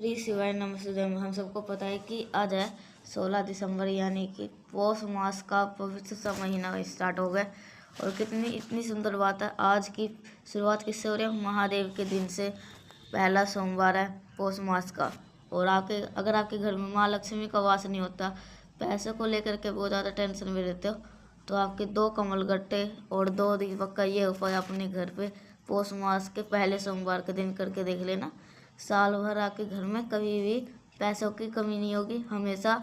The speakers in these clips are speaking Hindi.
श्री शिवाय नमस्ते। हम सबको पता है कि आज है 16 दिसंबर यानी कि पौष मास का पवित्र सा महीना स्टार्ट हो गया। और इतनी सुंदर बात है, आज की शुरुआत किससे हो रही है? महादेव के दिन से। पहला सोमवार है पौष मास का। और अगर आपके घर में माँ लक्ष्मी का वास नहीं होता, पैसों को लेकर के बहुत ज़्यादा टेंशन में रहते हो, तो आपके 2 कमल गट्टे और 2 दीपक का ये उपाय अपने घर पे पौष मास के पहले सोमवार के दिन करके देख लेना। साल भर आपके घर में कभी भी पैसों की कमी नहीं होगी। हमेशा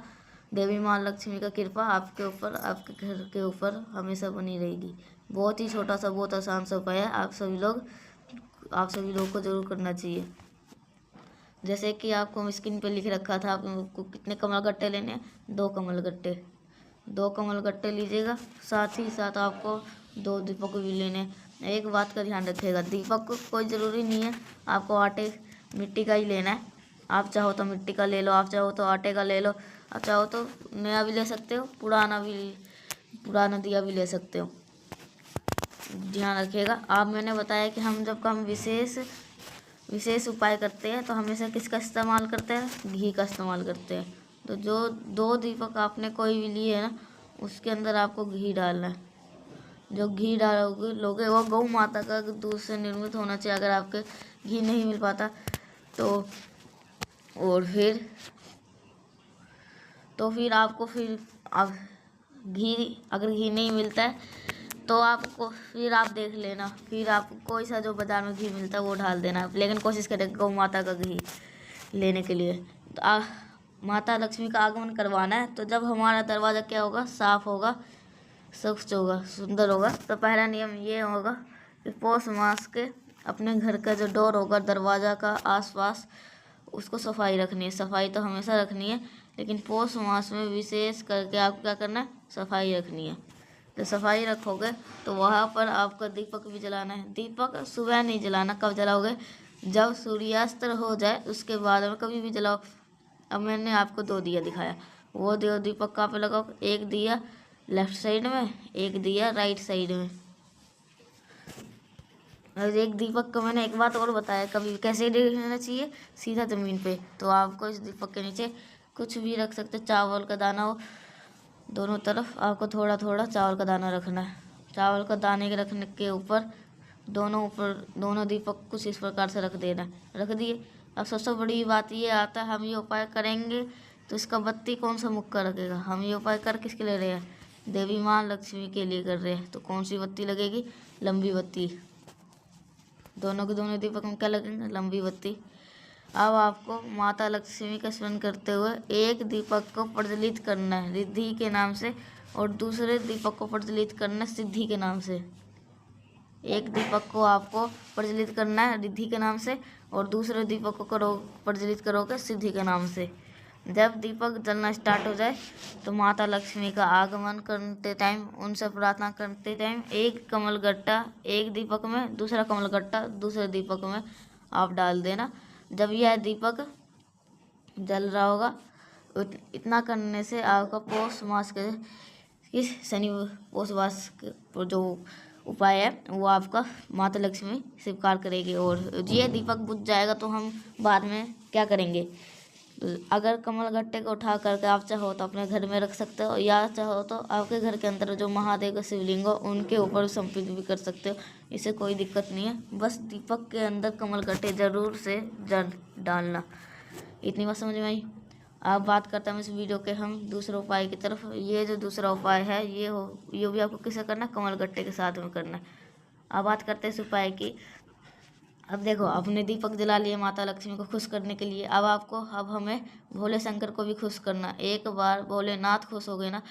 देवी माँ लक्ष्मी का कृपा आपके ऊपर, आपके घर के ऊपर हमेशा बनी रहेगी। बहुत ही छोटा सा, बहुत आसान सा उपाय है। आप सभी लोगों को जरूर करना चाहिए। जैसे कि आपको स्क्रीन पे लिख रखा था, आपको कितने कमल गट्टे लेने हैं? 2 कमल गट्टे। 2 कमल गट्टे लीजिएगा। साथ ही साथ आपको 2 दीपक भी लेने हैं। एक बात का ध्यान रखिएगा, दीपक को कोई ज़रूरी नहीं है आपको आटे मिट्टी का ही लेना है। आप चाहो तो मिट्टी का ले लो, आप चाहो तो आटे का ले लो, आप चाहो तो नया भी ले सकते हो, पुराना दिया भी ले सकते हो। ध्यान रखिएगा। आप मैंने बताया कि हम विशेष उपाय करते हैं तो हमेशा किसका इस्तेमाल करते हैं? घी का इस्तेमाल करते हैं। तो जो 2 दीपक आपने कोई भी लिए है ना, उसके अंदर आपको घी डालना है। जो घी लोगे वो गौ माता का दूध से निर्मित होना चाहिए। अगर आपके घी नहीं मिल पाता तो और फिर आपको आप अगर घी नहीं मिलता है तो फिर आप देख लेना, फिर आपको कोई सा जो बाज़ार में घी मिलता है वो डाल देना। लेकिन कोशिश करें गौ माता का घी लेने के लिए। तो माता लक्ष्मी का आगमन करवाना है, तो जब हमारा दरवाज़ा क्या होगा? साफ़ होगा, स्वच्छ होगा, सुंदर होगा। तो पहला नियम ये होगा कि पौष मास के अपने घर का जो डोर होगा, दरवाज़ा का आसपास, उसको सफाई रखनी है। सफाई तो हमेशा रखनी है, लेकिन पौष मास में विशेष करके आपको क्या करना है? सफाई रखनी है। तो सफाई रखोगे तो वहाँ पर आपका दीपक भी जलाना है। दीपक सुबह नहीं जलाना। कब जलाओगे? जब सूर्यास्त हो जाए उसके बाद में कभी भी जलाओ। अब मैंने आपको 2 दिया दिखाया, वो 2 दीपक कहाँ पे लगाओ? एक दिया लेफ्ट साइड में, एक दिया राइट साइड में। और एक दीपक को मैंने एक बात और बताया, कभी कैसे रखना चाहिए? सीधा ज़मीन पे। तो आपको इस दीपक के नीचे कुछ भी रख सकते, चावल का दाना हो, दोनों तरफ आपको थोड़ा थोड़ा चावल का दाना रखना है। चावल का दाने के रखने के ऊपर दोनों दीपक कुछ इस प्रकार से रख देना। रख दिए। अब सबसे बड़ी बात ये आता है, हम ये उपाय करेंगे तो इसका बत्ती कौन सा मुक्का रखेगा? हम ये उपाय कर किसके ले रहे हैं? देवी माँ लक्ष्मी के लिए कर रहे हैं। तो कौन सी बत्ती लगेगी? लंबी बत्ती। दोनों के दोनों दीपक में क्या लगेंगे? लंबी बत्ती। अब आपको माता लक्ष्मी का स्मरण करते हुए एक दीपक को प्रज्वलित करना है रिद्धि के नाम से, और दूसरे दीपक को प्रज्वलित करना है सिद्धि के नाम से। एक दीपक को आपको प्रज्वलित करना है रिद्धि के नाम से, और दूसरे दीपक को प्रज्वलित करोगे सिद्धि के नाम से। जब दीपक जलना स्टार्ट हो जाए तो माता लक्ष्मी का आगमन करते टाइम, उनसे प्रार्थना करते टाइम, एक कमल गट्टा एक दीपक में, दूसरा कमल गट्टा दूसरे दीपक में आप डाल देना। जब यह दीपक जल रहा होगा, इतना करने से आपका पौष मास के पौष मास के जो उपाय है वो आपका माता लक्ष्मी स्वीकार करेगी। और ये दीपक बुझ जाएगा तो हम बाद में क्या करेंगे? अगर कमल गट्टे को उठा करके आप चाहो तो अपने घर में रख सकते हो, या चाहो तो आपके घर के अंदर जो महादेव का शिवलिंग हो उनके ऊपर समर्पित भी कर सकते हो। इससे कोई दिक्कत नहीं है। बस दीपक के अंदर कमल गट्टे जरूर से डालना। इतनी बात समझ में आई? अब बात करते हैं इस वीडियो के हम दूसरे उपाय की तरफ। ये जो दूसरा उपाय है ये भी आपको किसे करना है? कमल गट्टे के साथ में करना है। अब बात करते हैं इस उपाय की। अब देखो, अपने दीपक जला लिए माता लक्ष्मी को खुश करने के लिए। अब हमें भोले शंकर को भी खुश करना। एक बार भोलेनाथ खुश हो गए ना,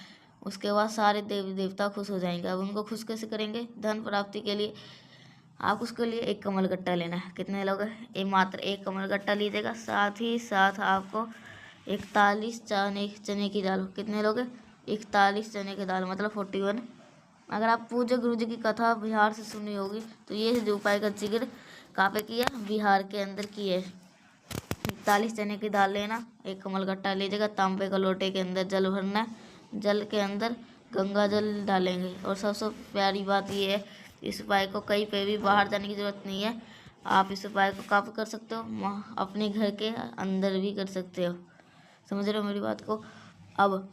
उसके बाद सारे देवी देवता खुश हो जाएंगे। अब उनको खुश कैसे करेंगे? धन प्राप्ति के लिए आप उसके लिए एक कमल गट्टा लेना है। कितने लोग? मात्र एक कमल गट्टा लीजिएगा। साथ ही साथ आपको 41 चने की दाल। कितने लोग? 41 चने की दाल, मतलब 41। अगर आप पूज्य गुरु जी की कथा बिहार से सुनी होगी तो ये जो उपाय का जिक्र कहाँ पे किया? बिहार के अंदर की है। 41 चने की दाल लेना, एक कमल गट्टा लीजिएगा। तांबे का लोटे के अंदर जल भरना है। जल के अंदर गंगा जल डालेंगे। और सबसे प्यारी बात ये है, इस उपाय को कहीं पे भी बाहर जाने की ज़रूरत नहीं है। आप इस उपाय को कब कर सकते हो? अपने घर के अंदर भी कर सकते हो। समझ रहे हो मेरी बात को? अब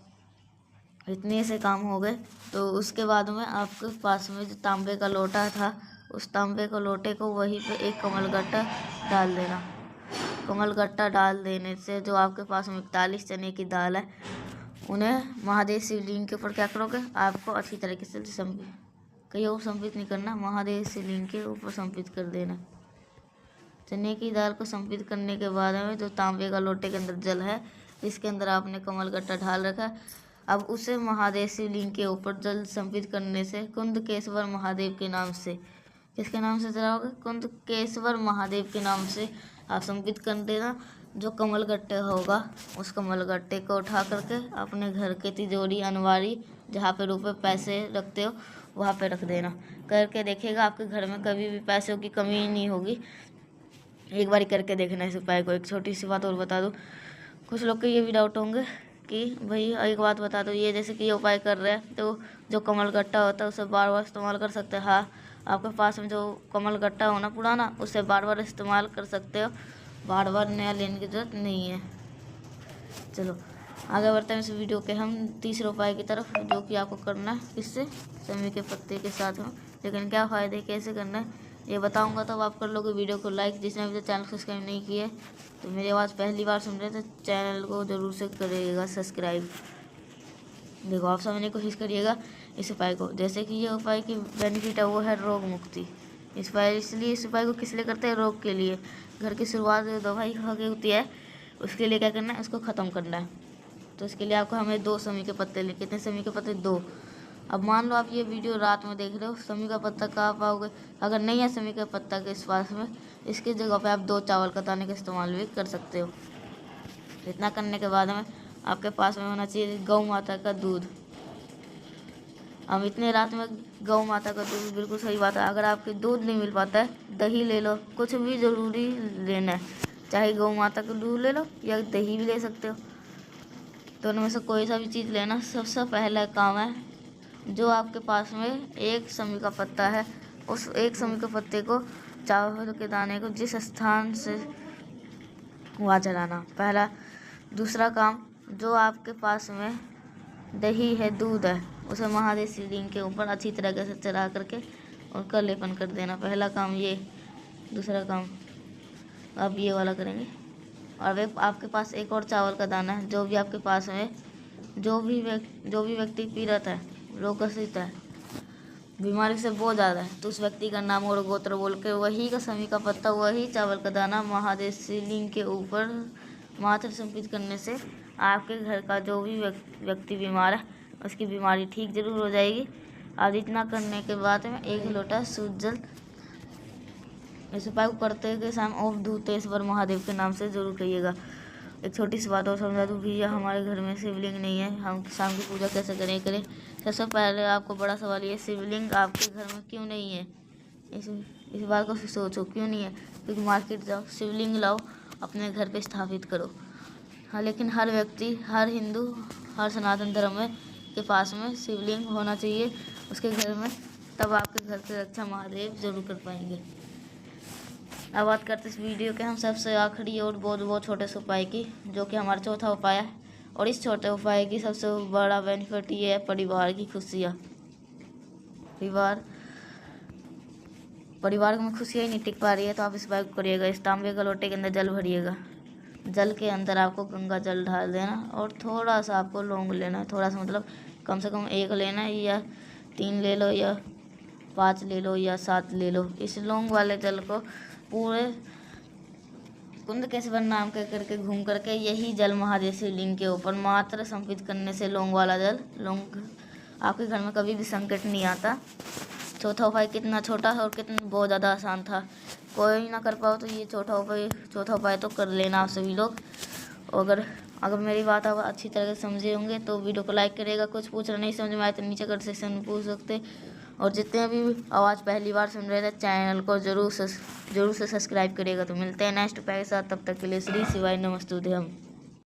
इतने से काम हो गए तो उसके बाद में आपके पास में जो तांबे का लोटा था, उस तांबे के लोटे को वहीं पे एक कमलगट्टा डाल देना। कमलगट्टा डाल देने से जो आपके पास में 41 चने की दाल है, उन्हें महादेव शिवलिंग के ऊपर क्या करोगे? आपको अच्छी तरीके से कहीं और संपित नहीं करना, महादेव शिवलिंग के ऊपर संपित कर देना। चने की दाल को संपित करने के बाद में जो तांबे का लोटे के अंदर जल है, इसके अंदर आपने कमलगट्टा ढाल रखा है, अब उसे महादेव शिवलिंग के ऊपर जल संपित करने से कुंदकेश्वर महादेव के नाम से, किसके नाम से चलाओगे? कुंदकेश्वर महादेव के नाम से आप संपित कर देना। जो कमलगट्टे होगा उस कमलगट्टे को उठा करके अपने घर के तिजोरी अनवारी जहाँ पे रुपए पैसे रखते हो वहाँ पे रख देना। करके देखिएगा आपके घर में कभी भी पैसों की कमी नहीं होगी। एक बार करके देखना इस उपाय को। एक छोटी सी बात और बता दूँ, कुछ लोग के ये भी डाउट होंगे कि भाई एक बात बता दो, ये जैसे कि ये उपाय कर रहे हैं तो जो कमलगट्टा होता है उसे बार बार इस्तेमाल कर सकते हैं। हाँ, आपके पास में जो कमलगट्टा होना पुराना, उसे बार बार इस्तेमाल कर सकते हो, बार बार नया लेने की जरूरत नहीं है। चलो आगे बढ़ते हैं इस वीडियो के हम तीसरे उपाय की तरफ, जो कि आपको करना है किससे? समी के पत्ते के साथ में। लेकिन क्या फ़ायदे, कैसे करना है ये बताऊंगा, तब आप कर लोगे वीडियो को लाइक। जिसने अभी तक चैनल सब्सक्राइब नहीं किया तो मेरी आवाज़ पहली बार सुन रहे तो चैनल को ज़रूर से करिएगा सब्सक्राइब। देखो आप समझने की कोशिश करिएगा इस उपाय को। जैसे कि ये उपाय की बेनिफिट है वो है रोग मुक्ति। इस उपाय को किस लिए करते हैं? रोग के लिए। घर की शुरुआत दवाई खा के होती है, उसके लिए क्या करना है? उसको ख़त्म करना है। तो इसके लिए आपको हमें 2 समी के पत्ते ले, कितने समी के पत्ते? 2। अब मान लो आप ये वीडियो रात में देख रहे हो, समी का पत्ता कहाँ पाओगे? अगर नहीं है समी का पत्ता के इस पास में, इसकी जगह पे आप 2 चावल का दाने का इस्तेमाल भी कर सकते हो। इतना करने के बाद में आपके पास में होना चाहिए गौ माता का दूध। अब इतने रात में गौ माता का दूध, बिल्कुल सही बात है। अगर आपके दूध नहीं मिल पाता है, दही ले लो, कुछ भी ज़रूरी लेना है, चाहे गौ माता का दूध ले लो या दही भी ले सकते हो, दोनों में से कोई सा भी चीज़ लेना। सबसे पहला काम है, जो आपके पास में 1 समी का पत्ता है, उस 1 समी के पत्ते को, चावल के दाने को जिस स्थान से वहाँ जलाना, पहला। दूसरा काम, जो आपके पास में दही है, दूध है, उसे महादेव शिवलिंग के ऊपर अच्छी तरीके से चढ़ा करके उनका लेपन कर देना। पहला काम ये। दूसरा काम आप ये वाला करेंगे। और वे आपके पास एक और चावल का दाना है, जो भी आपके पास में, जो भी व्यक्ति पीड़ित है, रोगग्रसित है, बीमारी से बहुत ज़्यादा है, तो उस व्यक्ति का नाम और गोत्र बोल के वही का समी का पत्ता, वही चावल का दाना महादेव शिवलिंग के ऊपर मात्र संपित करने से आपके घर का जो भी व्यक्ति बीमार है उसकी बीमारी ठीक जरूर हो जाएगी। और इतना करने के बाद में 1 लोटा शुद्ध जल इस उपाय को करते हुए शाम ओम धूतेश्वर महादेव के नाम से जरूर कहिएगा। एक छोटी सी बात और समझा दूँ, भैया हमारे घर में शिवलिंग नहीं है, हम शाम की पूजा कैसे करें? सबसे पहले आपको बड़ा सवाल ये, शिवलिंग आपके घर में क्यों नहीं है? इस बात को सोचो, क्यों नहीं है? क्योंकि मार्केट जाओ, शिवलिंग लाओ, अपने घर पे स्थापित करो। हाँ, लेकिन हर व्यक्ति, हर हिंदू, हर सनातन धर्म में के पास में शिवलिंग होना चाहिए उसके घर में, तब आपके घर की रक्षा महादेव जरूर कर पाएंगे। अब बात करते इस वीडियो के हम सबसे आखिरी और बहुत छोटे से उपाय की, जो कि हमारा चौथा उपाय है। और इस छोटे उपाय की सबसे बड़ा बेनिफिट ये है, परिवार की खुशियाँ। परिवार में खुशियाँ ही नहीं टिक पा रही है तो आप इस उपाय को करिएगा। इस तांबे का लोटे के अंदर जल भरिएगा, जल के अंदर आपको गंगा जल डाल देना और थोड़ा सा आपको लौंग लेना है। थोड़ा सा मतलब कम से कम 1 लेना है, या 3 ले लो, या 5 ले लो, या 7 ले लो। इस लौंग वाले जल को पूरे कुंदकेश्वर नाम के करके घूम करके यही जल महादेव शिवलिंग के ऊपर मात्र संपित करने से लौंग वाला जल, लौंग आपके घर में कभी भी संकट नहीं आता। चौथा उपाय कितना छोटा है और कितना बहुत ज़्यादा आसान था। कोई ना कर पाओ तो ये चौथा उपाय तो कर लेना आप सभी लोग। अगर मेरी बात आप अच्छी तरह से समझे होंगे तो वीडियो को लाइक करेगा। कुछ पूछना नहीं समझ में आए तो नीचे कमेंट सेक्शन में पूछ सकते। और जितने भी आवाज़ पहली बार सुन रहे थे, चैनल को जरूर से सब्सक्राइब करिएगा। तो मिलते हैं नेक्स्ट उपाय के साथ, तब तक के लिए श्री शिवाय नमस्तुभ्यम।